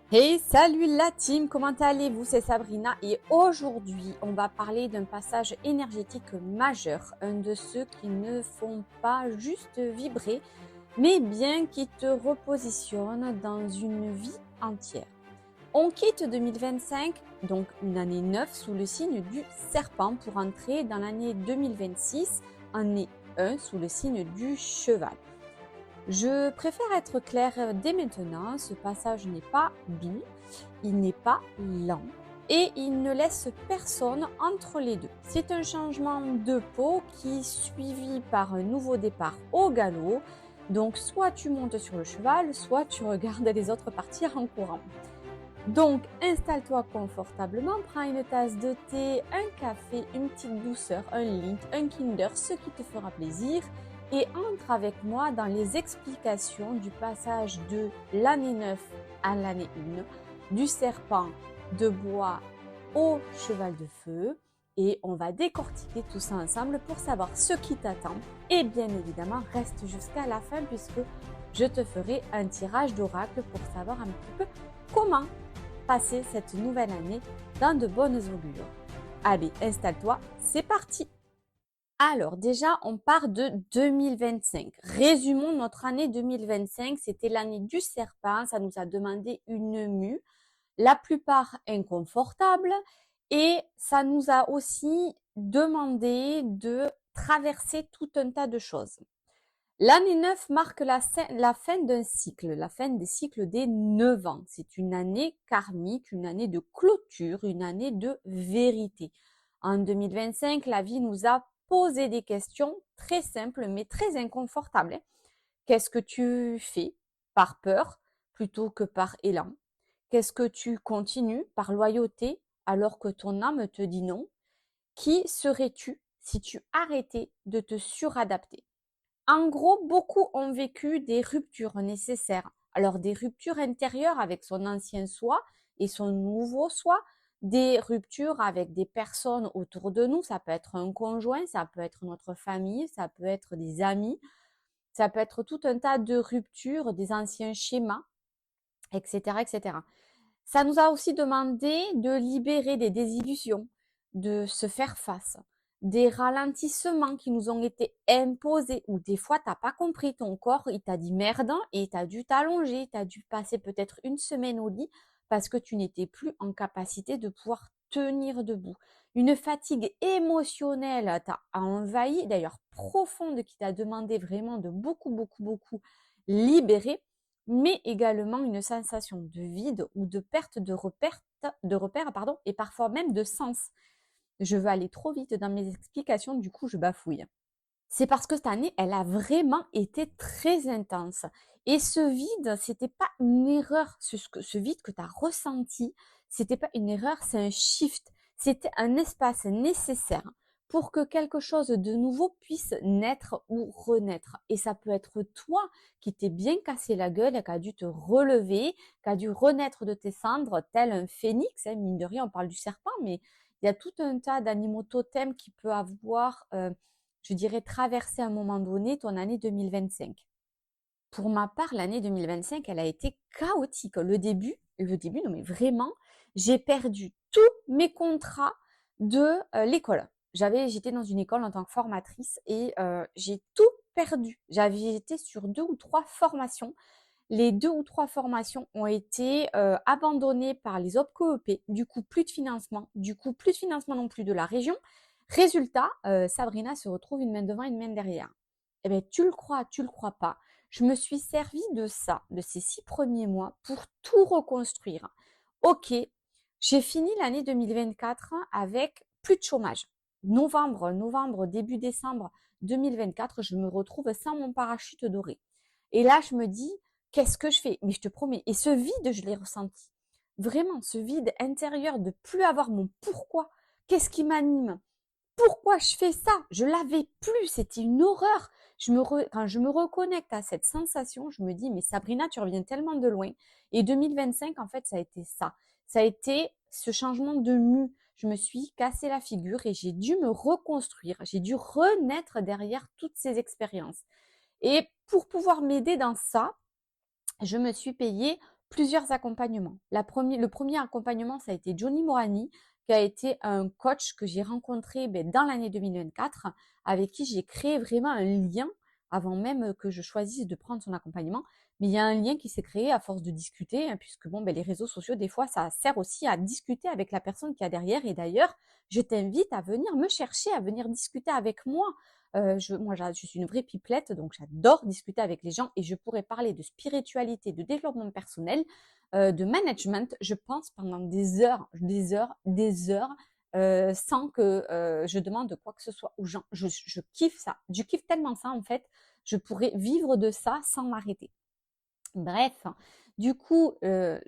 Hey, salut la team, comment allez-vous? C'est Sabrina et aujourd'hui on va parler d'un passage énergétique majeur, un de ceux qui ne font pas juste vibrer, mais bien qui te repositionne dans une vie entière. On quitte 2025, donc une année neuve sous le signe du serpent pour entrer dans l'année 2026, année 1 sous le signe du cheval. Je préfère être claire dès maintenant, ce passage n'est pas doux, il n'est pas lent et il ne laisse personne entre les deux. C'est un changement de peau qui est suivi par un nouveau départ au galop. Donc soit tu montes sur le cheval, soit tu regardes les autres partir en courant. Donc installe-toi confortablement, prends une tasse de thé, un café, une petite douceur, un Lindt, un Kinder, ce qui te fera plaisir et entre avec moi dans les explications du passage de l'année 9 à l'année 1, du serpent de bois au cheval de feu et on va décortiquer tout ça ensemble pour savoir ce qui t'attend et bien évidemment reste jusqu'à la fin puisque je te ferai un tirage d'oracle pour savoir un petit peu comment passer cette nouvelle année dans de bonnes augures. Allez, installe-toi, c'est parti! Alors déjà, on part de 2025. Résumons notre année 2025. C'était l'année du serpent. Ça nous a demandé une mue, la plupart inconfortable, et ça nous a aussi demandé de traverser tout un tas de choses. L'année 9 marque la fin d'un cycle, la fin des cycles des 9 ans. C'est une année karmique, une année de clôture, une année de vérité. En 2025, la vie nous a posé des questions très simples mais très inconfortables. Qu'est-ce que tu fais par peur plutôt que par élan? Qu'est-ce que tu continues par loyauté alors que ton âme te dit non? Qui serais-tu si tu arrêtais de te suradapter? En gros, beaucoup ont vécu des ruptures nécessaires. Alors des ruptures intérieures avec son ancien soi et son nouveau soi, des ruptures avec des personnes autour de nous, ça peut être un conjoint, ça peut être notre famille, ça peut être des amis, ça peut être tout un tas de ruptures, des anciens schémas, etc., etc. Ça nous a aussi demandé de libérer des désillusions, de se faire face, des ralentissements qui nous ont été imposés, ou des fois t'as pas compris, ton corps il t'a dit merde et t'as dû t'allonger, t'as dû passer peut-être une semaine au lit parce que tu n'étais plus en capacité de pouvoir tenir debout. Une fatigue émotionnelle t'a envahi, d'ailleurs profonde, qui t'a demandé vraiment de beaucoup, beaucoup, beaucoup libérer, mais également une sensation de vide ou de perte de repères, pardon, et parfois même de sens. Je veux aller trop vite dans mes explications, du coup je bafouille. C'est parce que cette année, elle a vraiment été très intense. Et ce vide, c'était pas une erreur. Ce vide que tu as ressenti, c'était pas une erreur, c'est un shift. C'était un espace nécessaire pour que quelque chose de nouveau puisse naître ou renaître. Et ça peut être toi qui t'es bien cassé la gueule et qui a dû te relever, qui a dû renaître de tes cendres, tel un phénix. Mine de rien, on parle du serpent, mais il y a tout un tas d'animaux totems qui peut avoir je dirais, traverser à un moment donné ton année 2025. Pour ma part, l'année 2025, elle a été chaotique. Le début, non mais vraiment, j'ai perdu tous mes contrats de l'école. J'étais dans une école en tant que formatrice et j'ai tout perdu. J'avais été sur 2 ou 3 formations. Les 2 ou 3 formations ont été abandonnées par les OPCO-EP. Du coup, plus de financement. Du coup, plus de financement non plus de la région. Résultat, Sabrina se retrouve une main devant, une main derrière. Eh bien, tu le crois pas. Je me suis servi de ça, de ces 6 premiers mois, pour tout reconstruire. Ok, j'ai fini l'année 2024 avec plus de chômage. Novembre, début décembre 2024, je me retrouve sans mon parachute doré. Et là, je me dis, qu'est-ce que je fais? Mais je te promets, et ce vide, je l'ai ressenti. Vraiment, ce vide intérieur de plus avoir mon pourquoi. Qu'est-ce qui m'anime? Pourquoi je fais ça? Je l'avais plus, c'était une horreur. Quand je me reconnecte à cette sensation, je me dis, mais Sabrina, tu reviens tellement de loin. Et 2025, en fait, ça a été ça. Ça a été ce changement de mue. Je me suis cassé la figure et j'ai dû me reconstruire. J'ai dû renaître derrière toutes ces expériences. Et pour pouvoir m'aider dans ça, je me suis payé plusieurs accompagnements. Le premier accompagnement, ça a été Johnny Morani, qui a été un coach que j'ai rencontré dans l'année 2024, avec qui j'ai créé vraiment un lien avant même que je choisisse de prendre son accompagnement. Mais il y a un lien qui s'est créé à force de discuter, puisque les réseaux sociaux, des fois, ça sert aussi à discuter avec la personne qui a derrière. Et d'ailleurs, je t'invite à venir me chercher, à venir discuter avec moi. Je suis une vraie pipelette, donc j'adore discuter avec les gens et je pourrais parler de spiritualité, de développement personnel, de management, je pense, pendant des heures, sans que je demande quoi que ce soit aux gens. Je kiffe ça. Je kiffe tellement ça, en fait. Je pourrais vivre de ça sans m'arrêter. Bref, du coup, la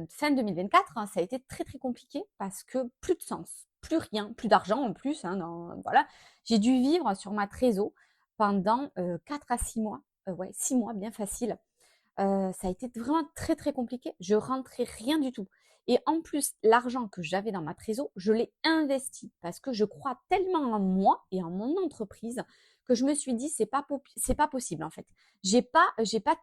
fin 2024, ça a été très très compliqué parce que plus de sens, plus rien, plus d'argent en plus. Voilà, j'ai dû vivre sur ma trésor pendant 4 à 6 mois. Ouais, 6 mois, bien facile. Ça a été vraiment très très compliqué. Je rentrais rien du tout. Et en plus, l'argent que j'avais dans ma trésor, je l'ai investi parce que je crois tellement en moi et en mon entreprise que je me suis dit c'est pas possible en fait. J'ai pas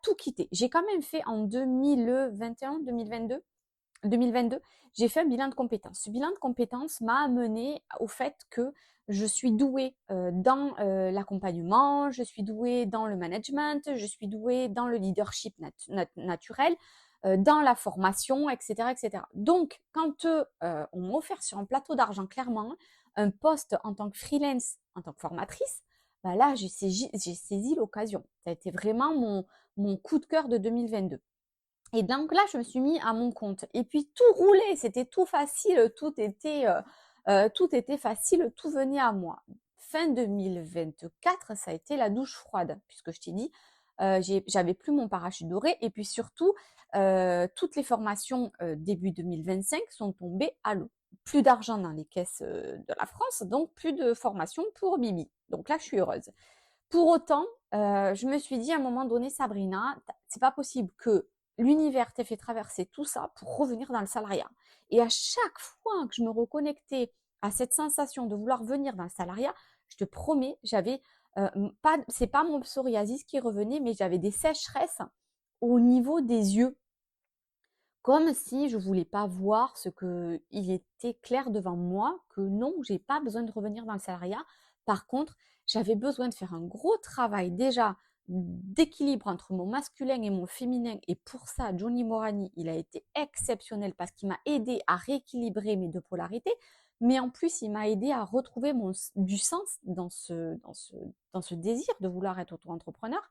tout quitté. J'ai quand même fait en 2021, 2022, j'ai fait un bilan de compétences. Ce bilan de compétences m'a amené au fait que je suis douée dans l'accompagnement, je suis douée dans le management, je suis douée dans le leadership naturel, dans la formation, etc., etc. Donc, quand on m'a offert sur un plateau d'argent, clairement, un poste en tant que freelance, en tant que formatrice, là, j'ai saisi l'occasion. Ça a été vraiment mon coup de cœur de 2022. Et donc là, je me suis mis à mon compte. Et puis tout roulait, c'était tout facile, tout était facile, tout venait à moi. Fin 2024, ça a été la douche froide, puisque je t'ai dit, j'avais plus mon parachute doré. Et puis surtout, toutes les formations début 2025 sont tombées à l'eau. Plus d'argent dans les caisses de la France, donc plus de formation pour Bibi. Donc là, je suis heureuse. Pour autant, je me suis dit à un moment donné, Sabrina, c'est pas possible que l'univers t'ait fait traverser tout ça pour revenir dans le salariat. Et à chaque fois que je me reconnectais à cette sensation de vouloir venir dans le salariat, je te promets, c'est pas mon psoriasis qui revenait, mais j'avais des sécheresses au niveau des yeux, comme si je voulais pas voir ce que il était clair devant moi, que non, j'ai pas besoin de revenir dans le salariat. Par contre, j'avais besoin de faire un gros travail déjà d'équilibre entre mon masculin et mon féminin. Et pour ça, Johnny Morani, il a été exceptionnel parce qu'il m'a aidé à rééquilibrer mes deux polarités. Mais en plus, il m'a aidé à retrouver du sens dans ce désir de vouloir être auto-entrepreneur,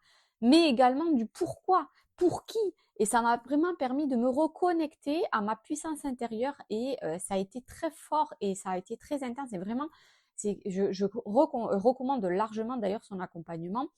mais également du pourquoi, pour qui. Et ça m'a vraiment permis de me reconnecter à ma puissance intérieure et ça a été très fort et ça a été très intense. Et vraiment, je recommande largement d'ailleurs son accompagnement.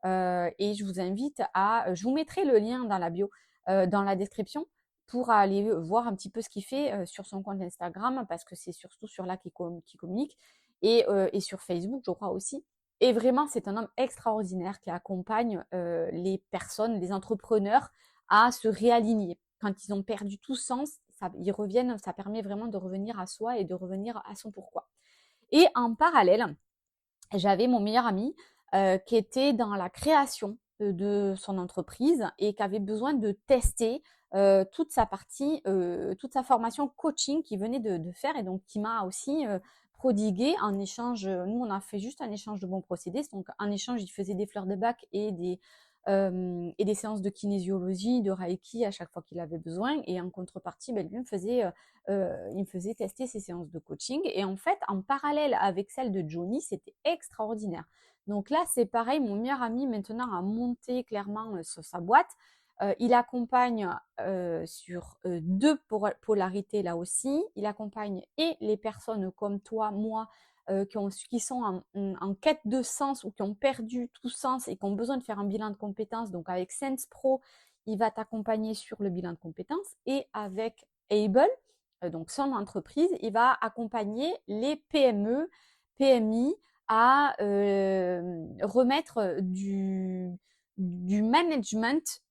Et je vous invite je vous mettrai le lien dans la bio, dans la description, pour aller voir un petit peu ce qu'il fait sur son compte Instagram, parce que c'est surtout sur là qu'il communique, et sur Facebook, je crois aussi. Et vraiment, c'est un homme extraordinaire qui accompagne les personnes, les entrepreneurs à se réaligner. Quand ils ont perdu tout sens, ils reviennent, ça permet vraiment de revenir à soi et de revenir à son pourquoi. Et en parallèle, j'avais mon meilleur ami qui était dans la création de son entreprise et qui avait besoin de tester toute sa partie, toute sa formation coaching qu'il venait de faire, et donc qui m'a aussi prodigué en échange. Nous, on a fait juste un échange de bons procédés. Donc, en échange, il faisait des fleurs de bac et des séances de kinésiologie, de reiki à chaque fois qu'il avait besoin. Et en contrepartie, lui il me faisait tester ses séances de coaching. Et en fait, en parallèle avec celle de Johnny, c'était extraordinaire. Donc là, c'est pareil, mon meilleur ami maintenant a monté clairement sur sa boîte. Il accompagne sur deux polarités là aussi. Il accompagne et les personnes comme toi, moi, qui sont en quête de sens ou qui ont perdu tout sens et qui ont besoin de faire un bilan de compétences. Donc avec Sense Pro, il va t'accompagner sur le bilan de compétences, et avec Able, donc son entreprise, il va accompagner les PME, PMI à remettre du management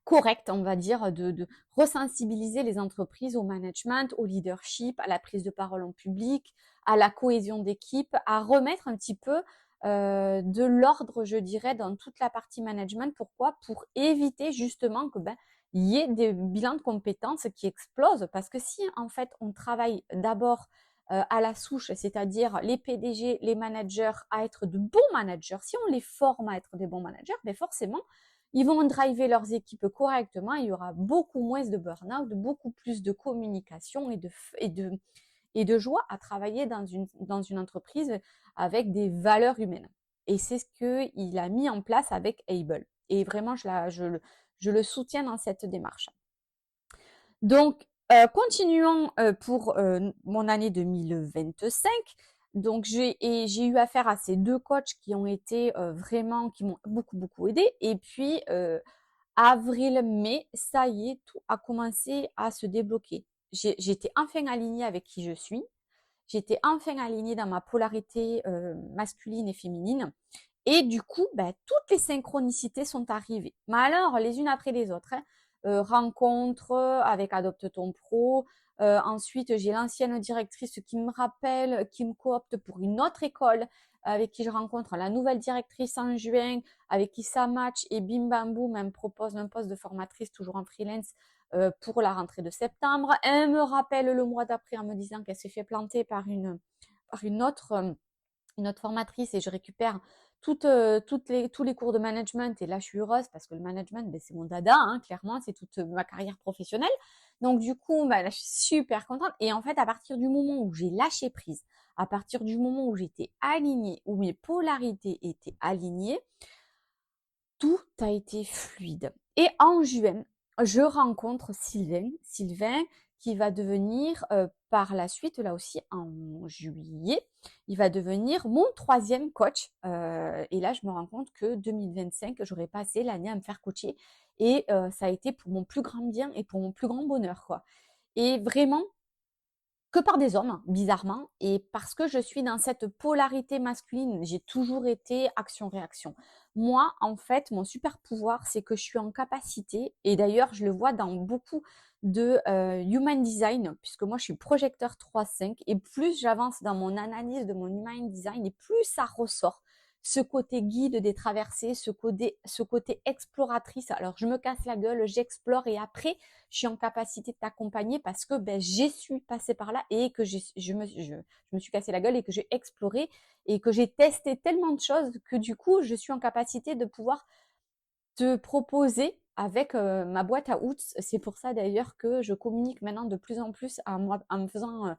correct, on va dire, de resensibiliser les entreprises au management, au leadership, à la prise de parole en public, à la cohésion d'équipe, à remettre un petit peu de l'ordre, je dirais, dans toute la partie management. Pourquoi? Pour éviter justement que il y ait des bilans de compétences qui explosent. Parce que si en fait on travaille d'abord à la souche, c'est-à-dire les PDG, les managers à être de bons managers, si on les forme à être des bons managers, ben forcément, ils vont driver leurs équipes correctement, il y aura beaucoup moins de burn-out, beaucoup plus de communication et de joie à travailler dans une entreprise avec des valeurs humaines. Et c'est ce qu'il a mis en place avec Able. Et vraiment, je le soutiens dans cette démarche. Donc, continuons pour mon année 2025. Donc, j'ai eu affaire à ces deux coachs qui ont été vraiment, qui m'ont beaucoup aidé. Et puis, avril, mai, ça y est, tout a commencé à se débloquer. J'étais enfin alignée avec qui je suis. J'étais enfin alignée dans ma polarité masculine et féminine. Et du coup, ben, toutes les synchronicités sont arrivées. Mais alors, les unes après les autres. Hein. Rencontre avec Adopte ton Pro. Ensuite, j'ai l'ancienne directrice qui me rappelle, qui me coopte pour une autre école, avec qui je rencontre la nouvelle directrice en juin, avec qui ça match. Et bim bam boum, elle me propose un poste de formatrice toujours en freelance pour la rentrée de septembre. Elle me rappelle le mois d'après en me disant qu'elle s'est fait planter par une autre formatrice et je récupère tous les cours de management. Et là, je suis heureuse parce que le management, ben, c'est mon dada, hein, clairement, c'est toute ma carrière professionnelle. Donc, du coup, ben, là, je suis super contente. Et en fait, à partir du moment où j'ai lâché prise, à partir du moment où j'étais alignée, où mes polarités étaient alignées, tout a été fluide. Et en juin, je rencontre Sylvain qui va devenir par la suite, là aussi en juillet, il va devenir mon troisième coach. Et là, je me rends compte que 2025, j'aurais passé l'année à me faire coacher. Et ça a été pour mon plus grand bien et pour mon plus grand bonheur, quoi. Et vraiment, que par des hommes, bizarrement, et parce que je suis dans cette polarité masculine, j'ai toujours été action-réaction. Moi, en fait, mon super pouvoir, c'est que je suis en capacité, et d'ailleurs, je le vois dans beaucoup de human design, puisque moi, je suis projecteur 3-5, et plus j'avance dans mon analyse de mon human design, et plus ça ressort. Ce côté guide des traversées, ce côté exploratrice. Alors, je me casse la gueule, j'explore, et après, je suis en capacité de t'accompagner parce que ben, j'ai su passer par là et que je me suis cassé la gueule et que j'ai exploré et que j'ai testé tellement de choses que du coup, je suis en capacité de pouvoir te proposer avec ma boîte à outils. C'est pour ça d'ailleurs que je communique maintenant de plus en plus en me faisant,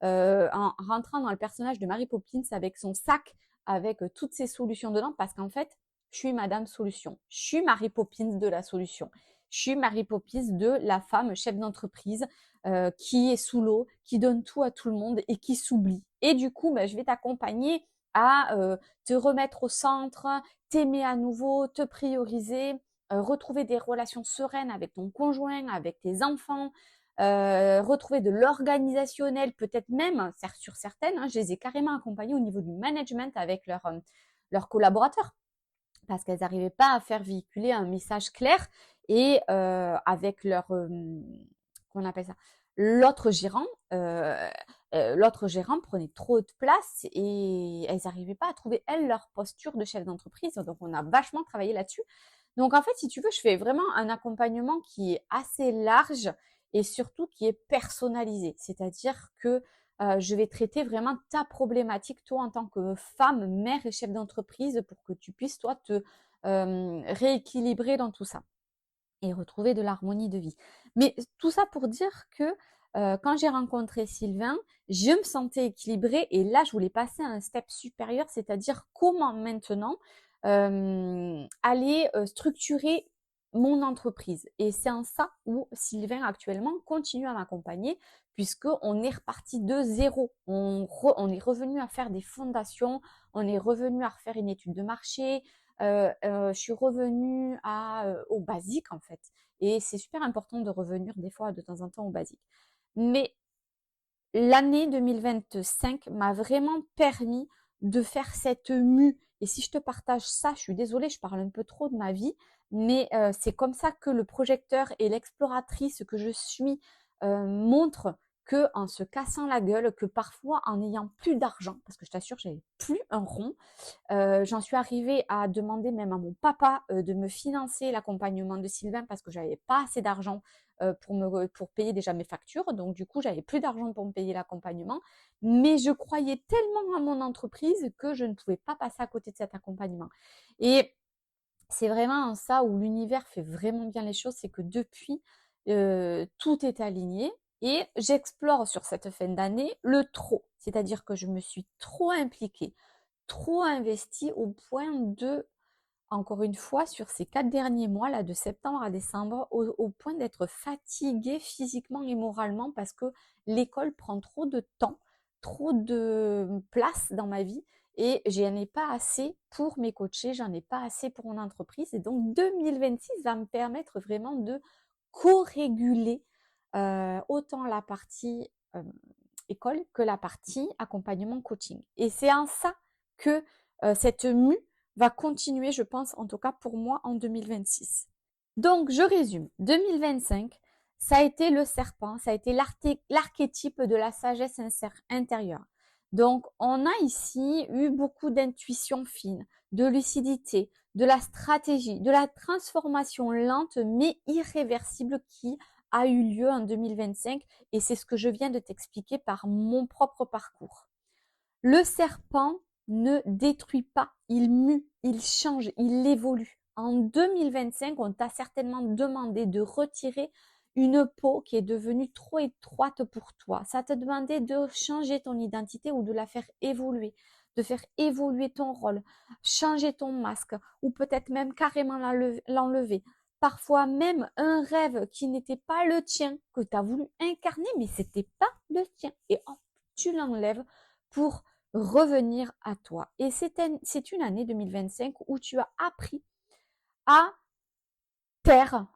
en rentrant dans le personnage de Mary Poppins avec son sac, avec toutes ses solutions dedans, parce qu'en fait, je suis Madame Solution. Je suis Mary Poppins de la solution. Je suis Mary Poppins de la femme chef d'entreprise qui est sous l'eau, qui donne tout à tout le monde et qui s'oublie. Et du coup, ben, je vais t'accompagner à te remettre au centre, t'aimer à nouveau, te prioriser, retrouver des relations sereines avec ton conjoint, avec tes enfants, retrouver de l'organisationnel, peut-être même, sur certaines, hein, je les ai carrément accompagnées au niveau du management avec leurs collaborateurs, parce qu'elles n'arrivaient pas à faire véhiculer un message clair et avec leur, qu'on appelle ça, l'autre gérant, l'autre gérant prenait trop de place et elles n'arrivaient pas à trouver, elles, leur posture de chef d'entreprise. Donc, on a vachement travaillé là-dessus. Donc, en fait, si tu veux, je fais vraiment un accompagnement qui est assez large et surtout qui est personnalisé. C'est-à-dire que je vais traiter vraiment ta problématique, toi, en tant que femme, mère et chef d'entreprise, pour que tu puisses, toi, te rééquilibrer dans tout ça et retrouver de l'harmonie de vie. Mais tout ça pour dire que quand j'ai rencontré Sylvain, je me sentais équilibrée et là, je voulais passer à un step supérieur, c'est-à-dire comment maintenant aller structurer mon entreprise. Et c'est en ça où Sylvain actuellement continue à m'accompagner puisqu'on est reparti de zéro. On est revenu à faire des fondations, on est revenu à refaire une étude de marché, je suis revenue au basique en fait. Et c'est super important de revenir des fois de temps en temps au basique. Mais l'année 2025 m'a vraiment permis de faire cette mue. Et si je te partage ça, je suis désolée, je parle un peu trop de ma vie, mais c'est comme ça que le projecteur et l'exploratrice que je suis montrent qu'en se cassant la gueule, que parfois en n'ayant plus d'argent, parce que je t'assure, j'avais plus un rond. J'en suis arrivée à demander même à mon papa de me financer l'accompagnement de Sylvain parce que j'avais pas assez d'argent pour payer déjà mes factures. Donc du coup, j'avais plus d'argent pour me payer l'accompagnement. Mais je croyais tellement à mon entreprise que je ne pouvais pas passer à côté de cet accompagnement. Et c'est vraiment en ça où l'univers fait vraiment bien les choses, c'est que depuis, tout est aligné et j'explore sur cette fin d'année le trop. C'est-à-dire que je me suis trop impliquée, trop investie au point de, encore une fois, sur ces 4 derniers mois, là, de septembre à décembre, au point d'être fatiguée physiquement et moralement parce que l'école prend trop de temps, trop de place dans ma vie et j'en ai pas assez pour mes coachés, j'en ai pas assez pour mon entreprise. Et donc 2026 va me permettre vraiment de co-réguler autant la partie école que la partie accompagnement coaching. Et c'est en ça que cette mue va continuer, je pense, en tout cas pour moi, en 2026. Donc, je résume. 2025, ça a été le serpent, ça a été l'archétype de la sagesse intérieure. Donc, on a ici eu beaucoup d'intuition fine, de lucidité, de la stratégie, de la transformation lente mais irréversible qui a eu lieu en 2025 et c'est ce que je viens de t'expliquer par mon propre parcours. Le serpent ne détruit pas, il mue, il change, il évolue. En 2025, on t'a certainement demandé de retirer une peau qui est devenue trop étroite pour toi. Ça t'a demandé de changer ton identité ou de la faire évoluer, de faire évoluer ton rôle, changer ton masque ou peut-être même carrément l'enlever. Parfois même un rêve qui n'était pas le tien, que tu as voulu incarner, mais c'était pas le tien. Et hop, tu l'enlèves pour revenir à toi. Et c'est une année 2025 où tu as appris à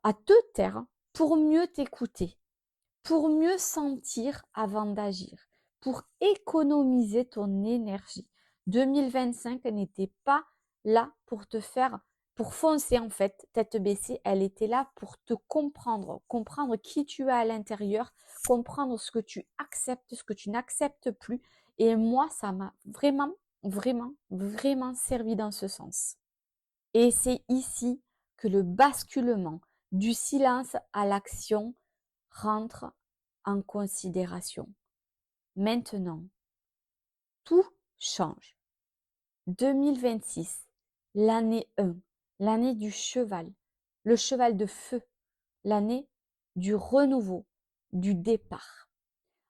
à te taire pour mieux t'écouter, pour mieux sentir avant d'agir, pour économiser ton énergie. 2025 n'était pas là pour te faire, pour foncer en fait, tête baissée, elle était là pour te comprendre, comprendre qui tu es à l'intérieur, comprendre ce que tu acceptes, ce que tu n'acceptes plus. Et moi, ça m'a vraiment, vraiment, vraiment servi dans ce sens. Et c'est ici que le basculement du silence à l'action rentre en considération. Maintenant, tout change. 2026, l'année 1, l'année du cheval, le cheval de feu, l'année du renouveau, du départ.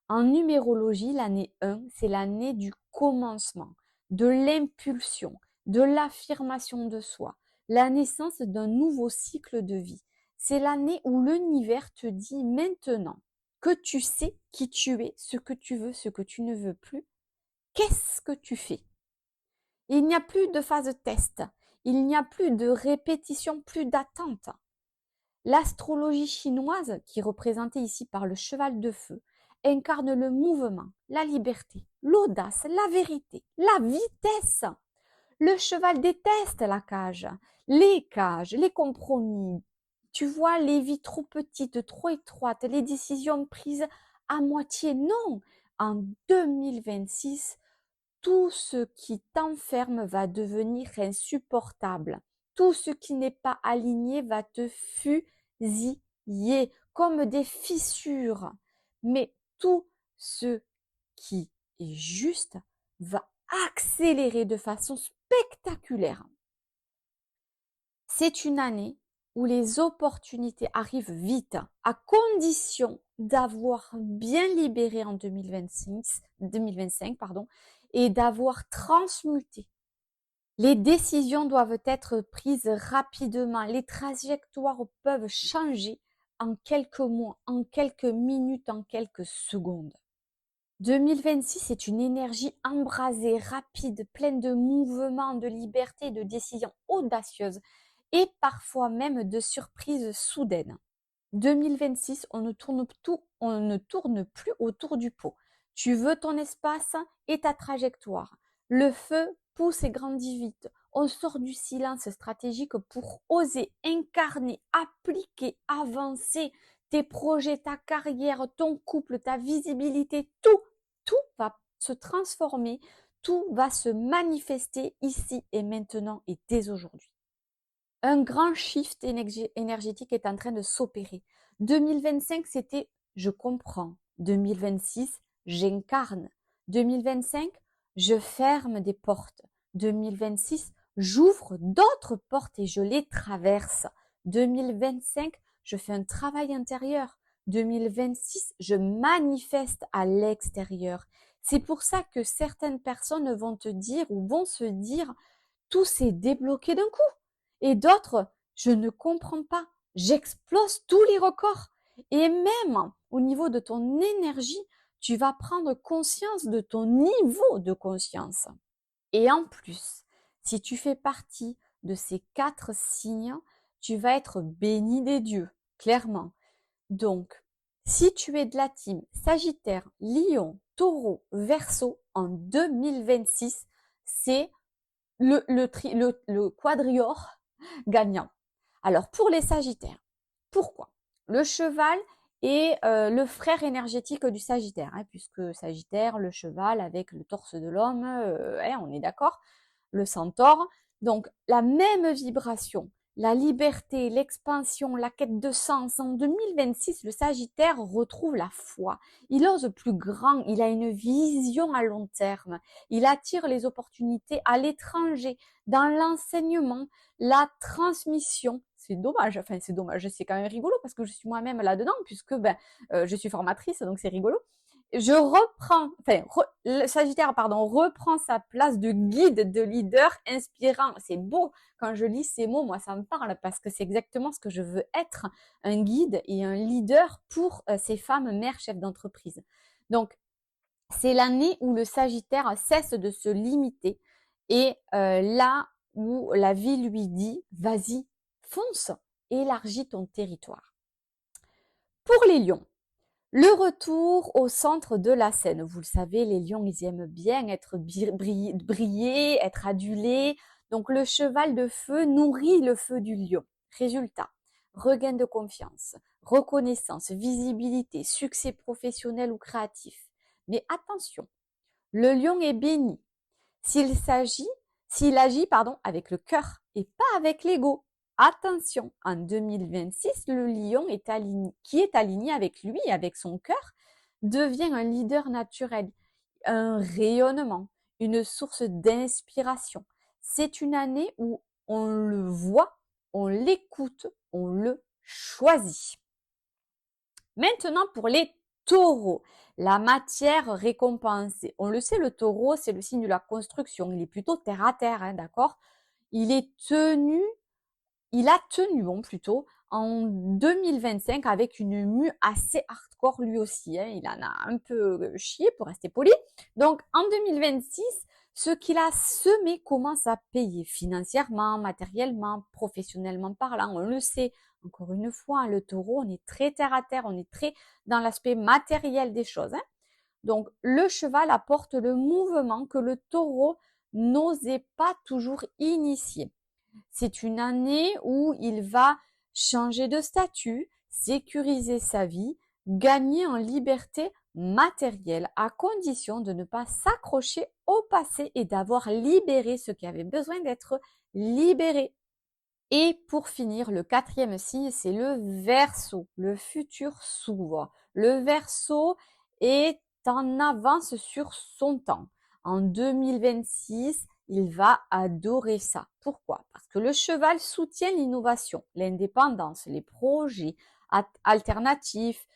En numérologie, l'année 1, c'est l'année du commencement, de l'impulsion, de l'affirmation de soi, la naissance d'un nouveau cycle de vie. C'est l'année où l'univers te dit maintenant que tu sais qui tu es, ce que tu veux, ce que tu ne veux plus. Qu'est-ce que tu fais? Il n'y a plus de phase test, il n'y a plus de répétition, plus d'attente. L'astrologie chinoise, qui est représentée ici par le cheval de feu, incarne le mouvement, la liberté, l'audace, la vérité, la vitesse. Le cheval déteste la cage, les compromis. Tu vois, les vies trop petites, trop étroites, les décisions prises à moitié. Non, en 2026, tout ce qui t'enferme va devenir insupportable. Tout ce qui n'est pas aligné va te fusiller comme des fissures. Mais tout ce qui est juste va accélérer de façon spectaculaire. C'est une année où les opportunités arrivent vite, à condition d'avoir bien libéré en 2025 et d'avoir transmuté. Les décisions doivent être prises rapidement. Les trajectoires peuvent changer en quelques mois, en quelques minutes, en quelques secondes. 2026 est une énergie embrasée, rapide, pleine de mouvements, de liberté, de décisions audacieuses et parfois même de surprises soudaines. 2026, on ne tourne plus autour du pot. Tu veux ton espace et ta trajectoire. Le feu pousse et grandit vite. On sort du silence stratégique pour oser incarner, appliquer, avancer, tes projets, ta carrière, ton couple, ta visibilité, tout va se transformer, tout va se manifester ici et maintenant et dès aujourd'hui. Un grand shift énergétique est en train de s'opérer. 2025, c'était je comprends. 2026, j'incarne. 2025, je ferme des portes. 2026, j'ouvre d'autres portes et je les traverse. 2025, je fais un travail intérieur. 2026, je manifeste à l'extérieur. C'est pour ça que certaines personnes vont te dire ou vont se dire tout s'est débloqué d'un coup. Et d'autres, je ne comprends pas. J'explose tous les records. Et même au niveau de ton énergie, tu vas prendre conscience de ton niveau de conscience. Et en plus, si tu fais partie de ces 4 signes, tu vas être béni des dieux, clairement. Donc, si tu es de la team Sagittaire, Lion, Taureau, Verseau en 2026, c'est le quadrior gagnant. Alors, pour les Sagittaires, pourquoi? Le cheval est le frère énergétique du Sagittaire, puisque Sagittaire, le cheval avec le torse de l'homme, on est d'accord, le centaure. Donc, la même vibration, la liberté, l'expansion, la quête de sens. En 2026, le Sagittaire retrouve la foi. Il ose plus grand, il a une vision à long terme. Il attire les opportunités à l'étranger, dans l'enseignement, la transmission. C'est dommage, enfin c'est dommage, c'est quand même rigolo parce que je suis moi-même là-dedans puisque je suis formatrice, donc c'est rigolo. Je reprends, le Sagittaire, reprend sa place de guide, de leader inspirant. C'est beau quand je lis ces mots, moi ça me parle parce que c'est exactement ce que je veux être, un guide et un leader pour ces femmes mères chefs d'entreprise. Donc c'est l'année où le Sagittaire cesse de se limiter et là où la vie lui dit vas-y, fonce, élargis ton territoire. Pour les lions, le retour au centre de la scène. Vous le savez, les lions, ils aiment bien être briller, être adulés. Donc le cheval de feu nourrit le feu du lion. Résultat, regain de confiance, reconnaissance, visibilité, succès professionnel ou créatif. Mais attention, le lion est béni s'il agit avec le cœur et pas avec l'ego. Attention, en 2026, le lion qui est aligné avec lui, avec son cœur, devient un leader naturel, un rayonnement, une source d'inspiration. C'est une année où on le voit, on l'écoute, on le choisit. Maintenant, pour les taureaux, la matière récompensée. On le sait, le taureau, c'est le signe de la construction. Il est plutôt terre à terre, d'accord? Il a tenu, en 2025 avec une mue assez hardcore lui aussi. Il en a un peu chié pour rester poli. Donc, en 2026, ce qu'il a semé commence à payer financièrement, matériellement, professionnellement parlant. On le sait. Encore une fois, le taureau, on est très terre à terre, on est très dans l'aspect matériel des choses. Donc, le cheval apporte le mouvement que le taureau n'osait pas toujours initier. C'est une année où il va changer de statut, sécuriser sa vie, gagner en liberté matérielle à condition de ne pas s'accrocher au passé et d'avoir libéré ce qui avait besoin d'être libéré. Et pour finir, le 4e signe, c'est le Verseau. Le futur s'ouvre. Le Verseau est en avance sur son temps. En 2026, il va adorer ça. Pourquoi? Parce que le cheval soutient l'innovation, l'indépendance, les projets alternatifs,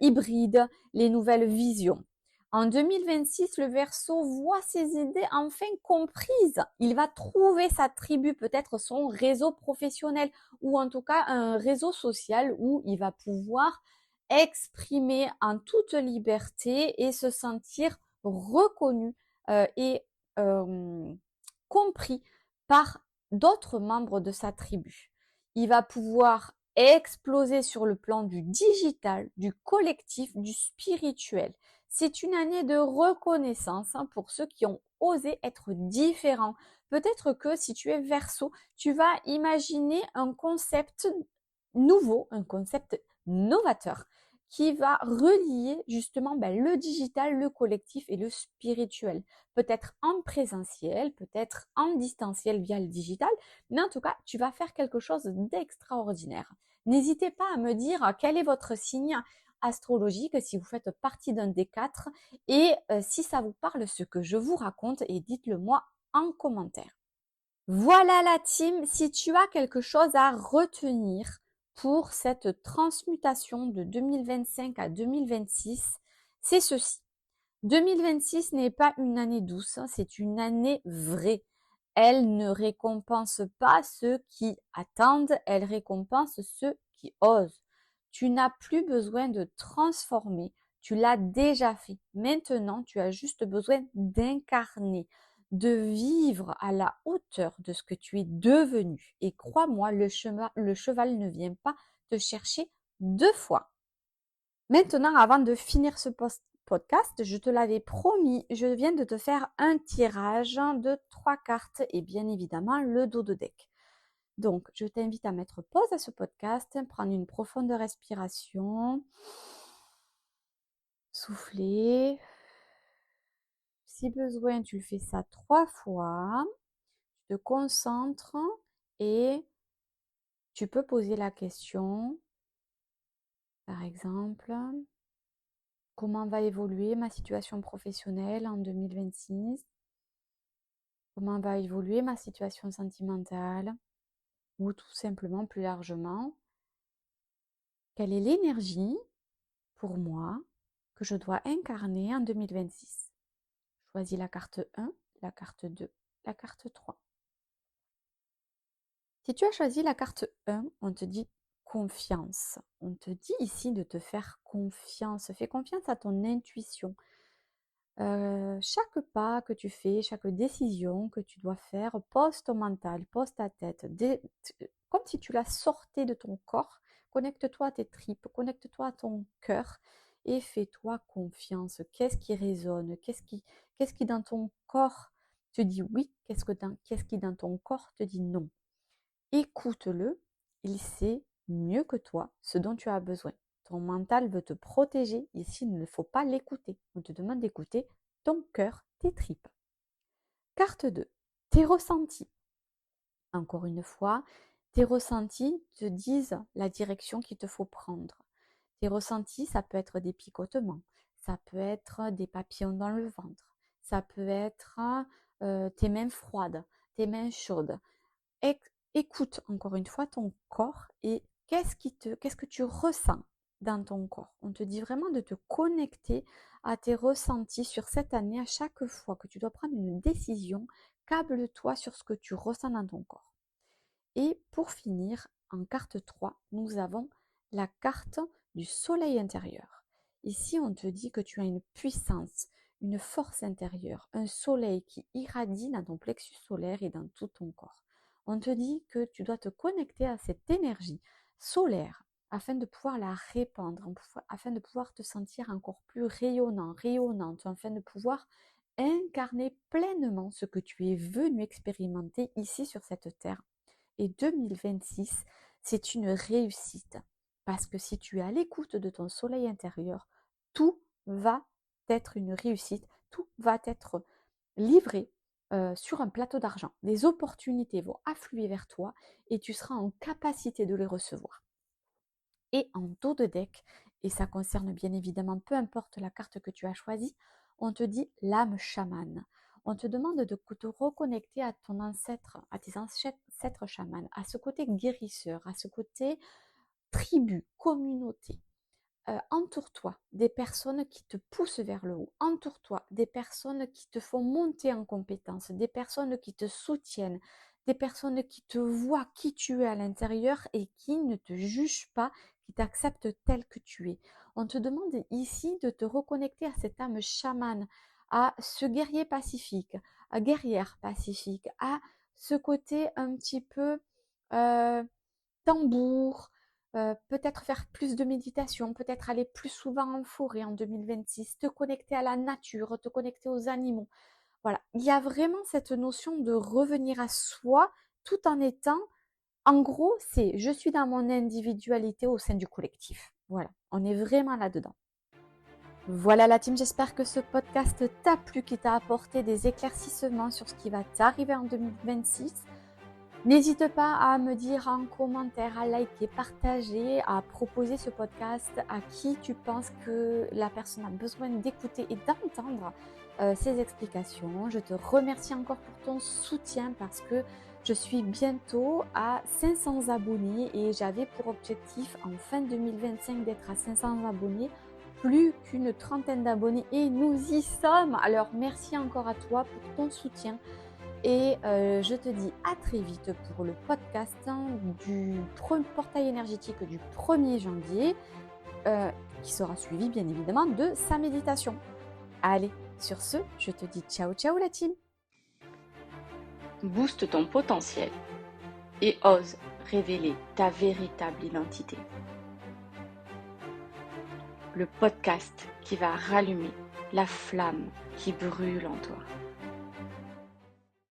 hybrides, les nouvelles visions. En 2026, le Verseau voit ses idées enfin comprises. Il va trouver sa tribu, peut-être son réseau professionnel ou en tout cas un réseau social où il va pouvoir exprimer en toute liberté et se sentir reconnu et compris par d'autres membres de sa tribu. Il va pouvoir exploser sur le plan du digital, du collectif, du spirituel. C'est une année de reconnaissance pour ceux qui ont osé être différents. Peut-être que si tu es Verseau, tu vas imaginer un concept nouveau, un concept novateur qui va relier justement le digital, le collectif et le spirituel. Peut-être en présentiel, peut-être en distanciel via le digital, mais en tout cas, tu vas faire quelque chose d'extraordinaire. N'hésitez pas à me dire quel est votre signe astrologique, si vous faites partie d'un des 4 et si ça vous parle ce que je vous raconte, et dites-le moi en commentaire. Voilà la team, si tu as quelque chose à retenir pour cette transmutation de 2025 à 2026, c'est ceci. 2026 n'est pas une année douce, c'est une année vraie. Elle ne récompense pas ceux qui attendent, elle récompense ceux qui osent. Tu n'as plus besoin de transformer, tu l'as déjà fait. Maintenant, tu as juste besoin d'incarner, de vivre à la hauteur de ce que tu es devenu. Et crois-moi, le cheval ne vient pas te chercher 2 fois. Maintenant, avant de finir ce podcast, je te l'avais promis, je viens de te faire un tirage de 3 cartes et bien évidemment le dos de deck. Donc, je t'invite à mettre pause à ce podcast, prendre une profonde respiration, souffler. Si besoin, tu fais ça 3 fois, tu te concentres et tu peux poser la question, par exemple, comment va évoluer ma situation professionnelle en 2026? Comment va évoluer ma situation sentimentale? Ou tout simplement, plus largement, quelle est l'énergie pour moi que je dois incarner en 2026? Choisis la carte 1, la carte 2, la carte 3. Si tu as choisi la carte 1, on te dit confiance. On te dit ici de te faire confiance. Fais confiance à ton intuition. Chaque pas que tu fais, chaque décision que tu dois faire, pose ton mental, pose ta tête, comme si tu la sortais de ton corps. Connecte-toi à tes tripes, connecte-toi à ton cœur et fais-toi confiance. Qu'est-ce qui résonne? Qu'est-ce qui dans ton corps te dit oui? Qu'est-ce qui dans ton corps te dit non? Écoute-le, il sait mieux que toi ce dont tu as besoin. Ton mental veut te protéger, ici il ne faut pas l'écouter. On te demande d'écouter ton cœur, tes tripes. Carte 2, tes ressentis. Encore une fois, tes ressentis te disent la direction qu'il te faut prendre. Tes ressentis, ça peut être des picotements, ça peut être des papillons dans le ventre, ça peut être tes mains froides, tes mains chaudes. Écoute encore une fois ton corps et qu'est-ce que tu ressens dans ton corps. On te dit vraiment de te connecter à tes ressentis sur cette année. À chaque fois que tu dois prendre une décision, câble-toi sur ce que tu ressens dans ton corps. Et pour finir, en carte 3, nous avons la carte du soleil intérieur. Ici, on te dit que tu as une puissance, une force intérieure, un soleil qui irradie dans ton plexus solaire et dans tout ton corps. On te dit que tu dois te connecter à cette énergie solaire afin de pouvoir la répandre, afin de pouvoir te sentir encore plus rayonnant, rayonnante, afin de pouvoir incarner pleinement ce que tu es venu expérimenter ici sur cette terre. Et 2026, c'est une réussite. Parce que si tu es à l'écoute de ton soleil intérieur, tout va être une réussite, tout va être livré sur un plateau d'argent. Les opportunités vont affluer vers toi et tu seras en capacité de les recevoir. Et en dos de deck, et ça concerne bien évidemment peu importe la carte que tu as choisie, on te dit l'âme chamane. On te demande de te reconnecter à ton ancêtre, à tes ancêtres chamanes, à ce côté guérisseur, à ce côté tribu, communauté. Entoure-toi des personnes qui te poussent vers le haut. Entoure-toi des personnes qui te font monter en compétence, des personnes qui te soutiennent, des personnes qui te voient qui tu es à l'intérieur et qui ne te jugent pas, qui t'acceptent tel que tu es. On te demande ici de te reconnecter à cette âme chamane, à ce guerrier pacifique, à guerrière pacifique, à ce côté un petit peu tambour, peut-être faire plus de méditation, peut-être aller plus souvent en forêt en 2026, te connecter à la nature, te connecter aux animaux. Voilà, il y a vraiment cette notion de revenir à soi tout en étant, en gros, c'est je suis dans mon individualité au sein du collectif. Voilà, on est vraiment là-dedans. Voilà la team, j'espère que ce podcast t'a plu, qu'il t'a apporté des éclaircissements sur ce qui va t'arriver en 2026. N'hésite pas à me dire en commentaire, à liker, partager, à proposer ce podcast à qui tu penses que la personne a besoin d'écouter et d'entendre ces explications. Je te remercie encore pour ton soutien parce que je suis bientôt à 500 abonnés et j'avais pour objectif en fin 2025 d'être à 500 abonnés, plus qu'une trentaine d'abonnés et nous y sommes. Alors merci encore à toi pour ton soutien. Et je te dis à très vite pour le podcast du portail énergétique du 1er janvier, qui sera suivi bien évidemment de sa méditation. Allez, sur ce, je te dis ciao ciao la team. Booste ton potentiel et ose révéler ta véritable identité. Le podcast qui va rallumer la flamme qui brûle en toi.